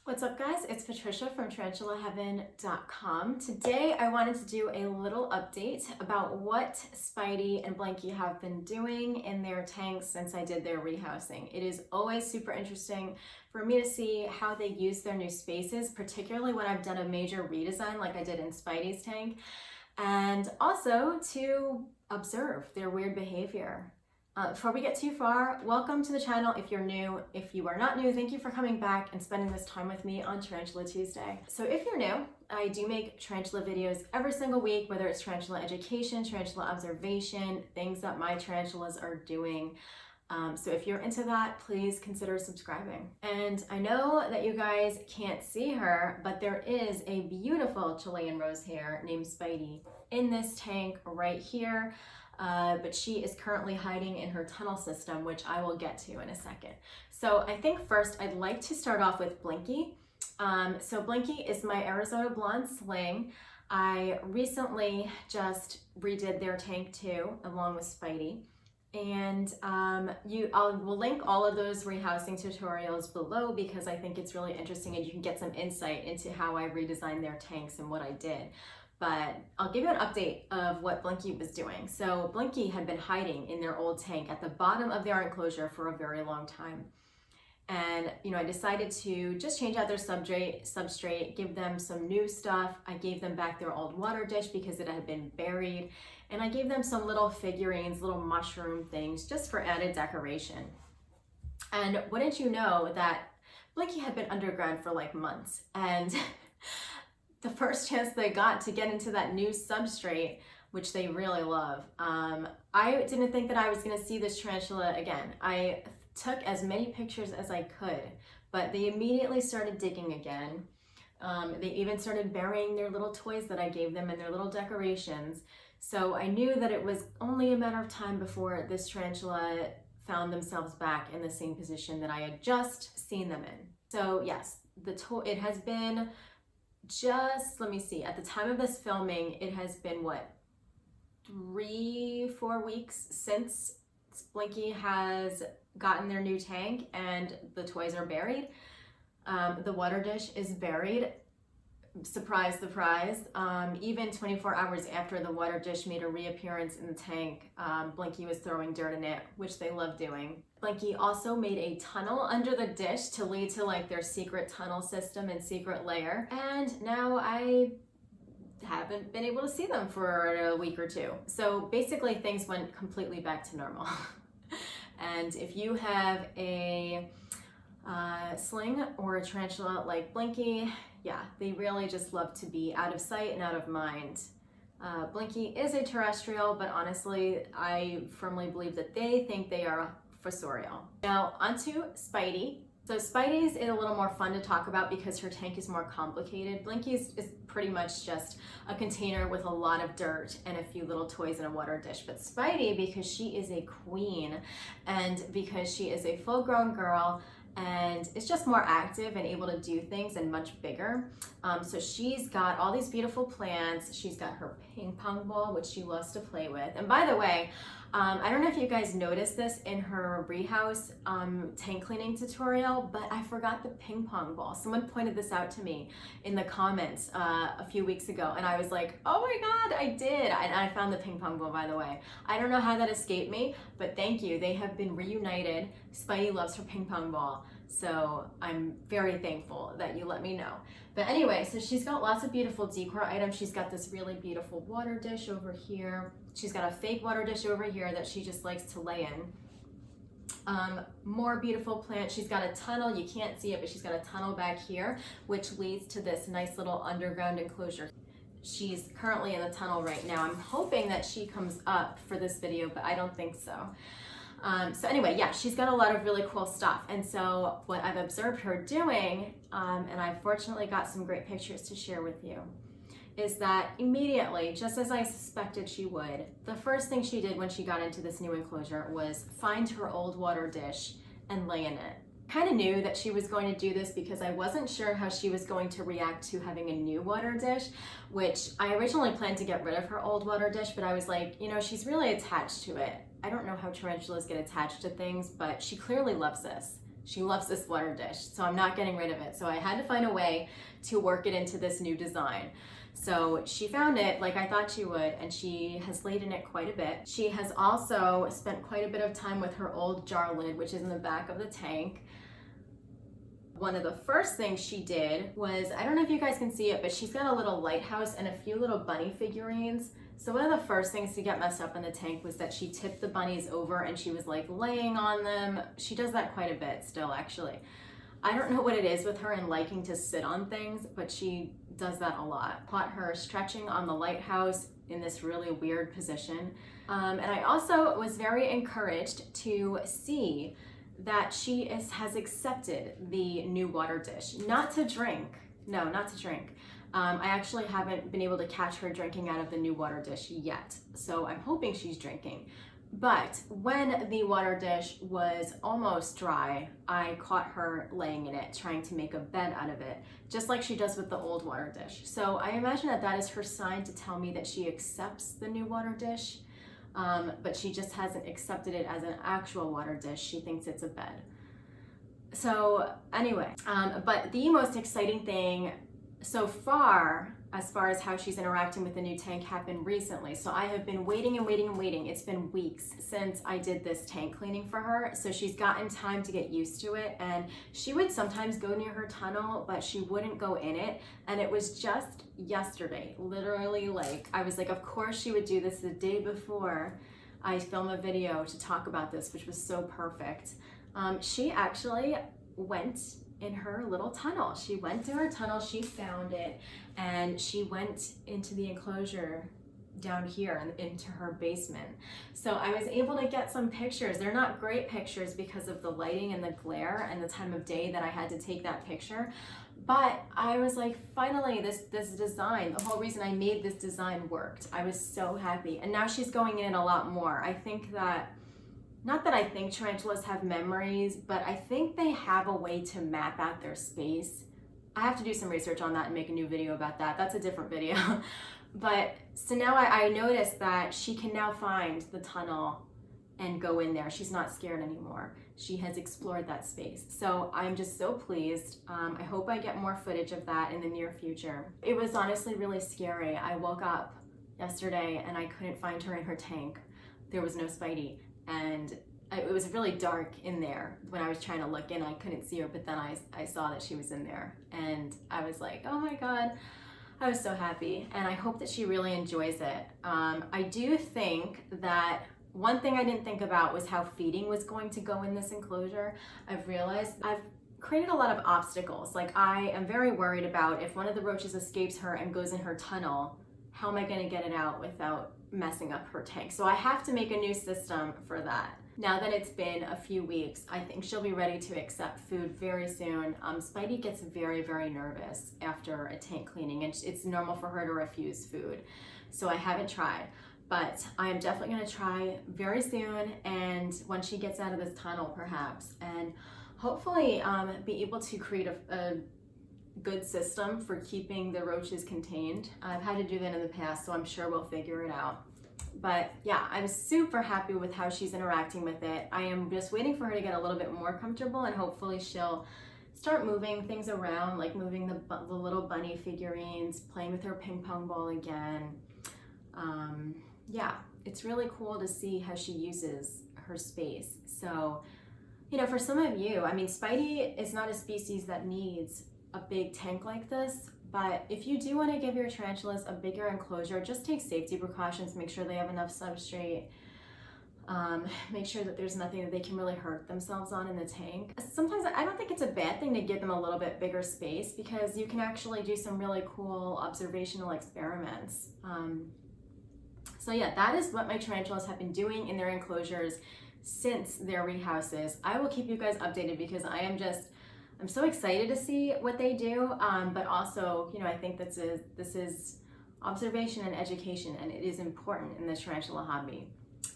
What's up, guys? It's Patricia from tarantulaheaven.com. Today I wanted to do a little update about what Spidey and Blinky have been doing in their tanks since I did their rehousing. It is always super interesting for me to see how they use their new spaces, particularly when I've done a major redesign like I did in Spidey's tank, and also to observe their weird behavior. Before we get too far, welcome to the channel if you're new. If you are not new, thank you for coming back and spending this time with me on Tarantula Tuesday. So if you're new, I do make tarantula videos every single week, whether it's tarantula education, tarantula observation, things that my tarantulas are doing. So if you're into that, please consider subscribing. And I know that you guys can't see her, but there is a beautiful Chilean rose hair named Spidey in this tank right here. But she is currently hiding in her tunnel system, which I will get to in a second. So I think first I'd like to start off with Blinky. So Blinky is my Arizona Blonde Sling. I recently just redid their tank too, along with Spidey. And we'll link all of those rehousing tutorials below because I think it's really interesting and you can get some insight into how I redesigned their tanks and what I did. But I'll give you an update of what Blinky was doing. So Blinky had been hiding in their old tank at the bottom of their enclosure for a very long time. And I decided to just change out their substrate, give them some new stuff. I gave them back their old water dish because it had been buried. And I gave them some little figurines, little mushroom things, just for added decoration. And wouldn't you know that Blinky had been underground for like months, and the first chance they got to get into that new substrate, which they really love, I didn't think that I was going to see this tarantula again. I took as many pictures as I could, but they immediately started digging again. They even started burying their little toys that I gave them and their little decorations. So I knew that it was only a matter of time before this tarantula found themselves back in the same position that I had just seen them in. So yes, it has been let me see, at the time of this filming, it has been what, 3-4 weeks since Blinky has gotten their new tank and the toys are buried. The water dish is buried. Surprise, surprise. Even 24 hours after the water dish made a reappearance in the tank, Blinky was throwing dirt in it, which they love doing. Blinky also made a tunnel under the dish to lead to like their secret tunnel system and secret lair. And now I haven't been able to see them for a week or two. So basically things went completely back to normal. And if you have a sling or a tarantula like Blinky, yeah, they really just love to be out of sight and out of mind. Blinky is a terrestrial, but honestly, I firmly believe that they think they are fossorial. Now, onto Spidey. So Spidey's is a little more fun to talk about because her tank is more complicated. Blinky's is pretty much just a container with a lot of dirt and a few little toys in a water dish. But Spidey, because she is a queen and because she is a full-grown girl, and it's just more active and able to do things and much bigger. So she's got all these beautiful plants. She's got her ping pong ball, which she loves to play with. And by the way, I don't know if you guys noticed this in her rehouse tank cleaning tutorial, but I forgot the ping pong ball. Someone pointed this out to me in the comments a few weeks ago, and I was like, oh my God, I did. And I found the ping pong ball, by the way. I don't know how that escaped me, but thank you. They have been reunited. Spidey loves her ping pong ball. So I'm very thankful that you let me know. But anyway, so she's got lots of beautiful decor items. She's got this really beautiful water dish over here. She's got a fake water dish over here that she just likes to lay in. More beautiful plants. She's got a tunnel. You can't see it, but she's got a tunnel back here, which leads to this nice little underground enclosure. She's currently in the tunnel right now. I'm hoping that she comes up for this video, but I don't think so. So anyway, yeah, she's got a lot of really cool stuff. And so what I've observed her doing, and I've fortunately got some great pictures to share with you, is that immediately, just as I suspected she would, the first thing she did when she got into this new enclosure was find her old water dish and lay in it. Kind of knew that she was going to do this because I wasn't sure how she was going to react to having a new water dish, which I originally planned to get rid of her old water dish, but I was like, she's really attached to it. I don't know how tarantulas get attached to things, but she clearly loves this. She loves this water dish, so I'm not getting rid of it. So I had to find a way to work it into this new design. So she found it like I thought she would, and she has laid in it quite a bit. She has also spent quite a bit of time with her old jar lid, which is in the back of the tank. One of the first things she did was, I don't know if you guys can see it, but she's got a little lighthouse and a few little bunny figurines. So one of the first things to get messed up in the tank was that she tipped the bunnies over and she was like laying on them. She does that quite a bit still, actually. I don't know what it is with her and liking to sit on things, but she does that a lot. Caught her stretching on the lighthouse in this really weird position. And I also was very encouraged to see that she has accepted the new water dish. Not to drink, no, not to drink. I actually haven't been able to catch her drinking out of the new water dish yet, so I'm hoping she's drinking. But when the water dish was almost dry, I caught her laying in it, trying to make a bed out of it, just like she does with the old water dish. So I imagine that that is her sign to tell me that she accepts the new water dish, but she just hasn't accepted it as an actual water dish. She thinks it's a bed. So anyway, but the most exciting thing so far, as far as how she's interacting with the new tank, happened recently. So I have been waiting and waiting and waiting. It's been weeks since I did this tank cleaning for her. So she's gotten time to get used to it. And she would sometimes go near her tunnel, but she wouldn't go in it. And it was just yesterday, literally, like, I was like, of course she would do this the day before I film a video to talk about this, which was so perfect. She actually went in her little tunnel. She went to her tunnel, she found it, and she went into the enclosure down here and into her basement. So I was able to get some pictures. They're not great pictures because of the lighting and the glare and the time of day that I had to take that picture. But I was like, finally, this design, the whole reason I made this design worked. I was so happy. And now she's going in a lot more. I think that, not that I think tarantulas have memories, but I think they have a way to map out their space. I have to do some research on that and make a new video about that. That's a different video. But so now I noticed that she can now find the tunnel and go in there. She's not scared anymore. She has explored that space. So I'm just so pleased. I hope I get more footage of that in the near future. It was honestly really scary. I woke up yesterday and I couldn't find her in her tank. There was no Spidey. And it was really dark in there. When I was trying to look in, I couldn't see her, but then I saw that she was in there. And I was like, oh my God, I was so happy. And I hope that she really enjoys it. I do think that one thing I didn't think about was how feeding was going to go in this enclosure. I've realized I've created a lot of obstacles. Like, I am very worried about if one of the roaches escapes her and goes in her tunnel, how am I gonna get it out without messing up her tank? So I have to make a new system for that. Now that it's been a few weeks, I think she'll be ready to accept food very soon. Spidey gets very, very nervous after a tank cleaning, and it's normal for her to refuse food. So I haven't tried, but I am definitely gonna try very soon, and when she gets out of this tunnel perhaps, and hopefully be able to create a good system for keeping the roaches contained. I've had to do that in the past, so I'm sure we'll figure it out. But yeah, I'm super happy with how she's interacting with it. I am just waiting for her to get a little bit more comfortable, and hopefully she'll start moving things around, like moving the little bunny figurines, playing with her ping pong ball again. Yeah, it's really cool to see how she uses her space. So, you know, for some of you, I mean, Spidey is not a species that needs a big tank like this, but if you do want to give your tarantulas a bigger enclosure, just take safety precautions, make sure they have enough substrate, make sure that there's nothing that they can really hurt themselves on in the tank. Sometimes I don't think it's a bad thing to give them a little bit bigger space, because you can actually do some really cool observational experiments. So yeah, that is what my tarantulas have been doing in their enclosures since their rehouses. I will keep you guys updated because I'm so excited to see what they do, but also, you know, I think this is observation and education, and it is important in the tarantula hobby.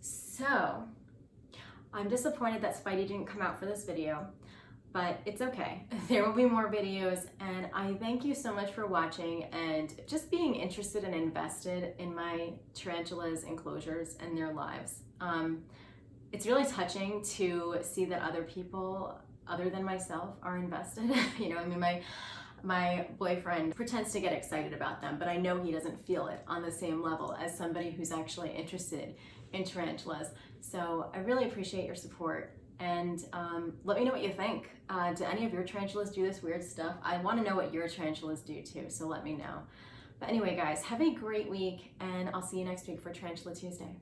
So I'm disappointed that Spidey didn't come out for this video, but it's okay. There will be more videos, and I thank you so much for watching and just being interested and invested in my tarantulas' enclosures and their lives. It's really touching to see that other people other than myself are invested. You know, I mean, my boyfriend pretends to get excited about them, but I know he doesn't feel it on the same level as somebody who's actually interested in tarantulas. So I really appreciate your support, and let me know what you think. Do any of your tarantulas do this weird stuff? I want to know what your tarantulas do too, so let me know. But anyway, guys, have a great week, and I'll see you next week for Tarantula Tuesday.